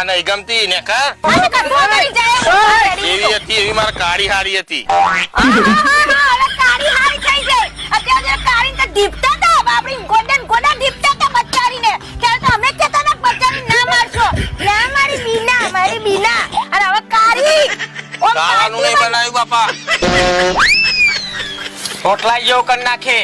નહીં ગમતી ને કા આને કઠવા કરી જાય એવી હતી એવી મારી કાળી હારી હતી હવે કાળી હારી થઈ જાય અત્યારે કાળી તો દીપતા હતા આપણી ગોડા દીપતા હતા બચારીને ત્યારે તો અમે કહેતા ને બચારી ના મારશો ના મારી બીના અને હવે કાળી ખાવાનું નહીં બનાવ્યું બાપા રોટલા જેવો કર નાખે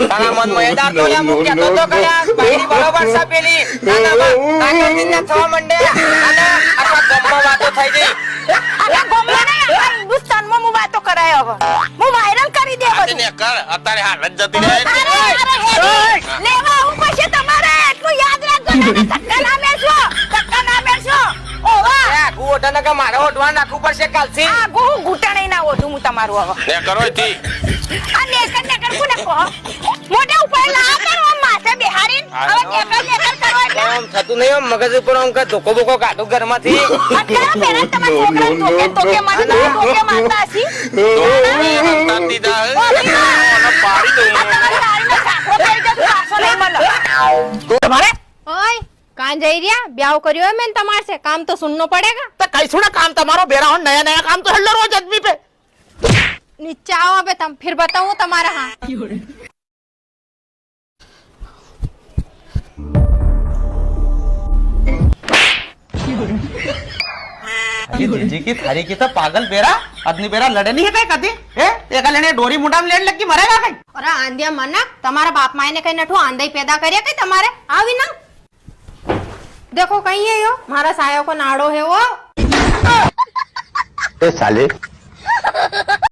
તારા મનમાં એ દાતો યા મૂક્યા તો કયા બાયડી બરોબર છે પેલી નાના ના થવા મંડે અને આખા ગામમાં વાતો થઈ ગઈ આખા ગામમાં નહીં આખા હિન્દુસ્તાનમાં હું વાતો કરાય હવે હું વાયરલ કરી દે બધું ને કર અત્યારે હાલત જતી રહે લેવા હું પછી તમારે એટલું યાદ રાખજો ને ધક્કા ના મેરશો ઓવા ગોઠાને કે મારે ઓઢવા નાખવું પડશે કાલથી આ ઘૂંટણ ના ઓઢું હું તમારું હવે ને કરો થી આ નેકર કોને કહો મોઢે ઉપર લા કરો માથે બેહારીન હવે નેકર કરો એટલે આમ થતું નહીં આમ મગજ ઉપર આમ કે ધોકો બોકો કાઢું ઘરમાંથી અત્યારે પેલા તમારા છોકરા તોકે મને તોકે મારતા હસી તાતી દા પાડી દઉં તમારી લારીનો સાખો થઈ જતો પાછો નહીં મળે તમારે ઓય કાં જઈ રહ્યા ब्याह કર્યો है मैंने તમારે से काम तो सुनना पड़ेगा તો કઈશું ના કામ તમારો બેરા હો નયા કામ તો હેલ્લો રોજ આદમી पे नीचे आओ अबे तुम फिर बताऊं तुम्हारा हाँ जी की थारी की तो पागल बेरा आदमी बेरा लड़े नहीं है कभी एक लेने डोरी मुंडा में लेने लगी मरेगा कहीं अरे आंधिया मना तुम्हारा बाप माए ने कहीं नठू आंधा ही पैदा करिया कहीं तुम्हारे आवी ना देखो कहीं है यो मारा साया को नाड़ो है वो साले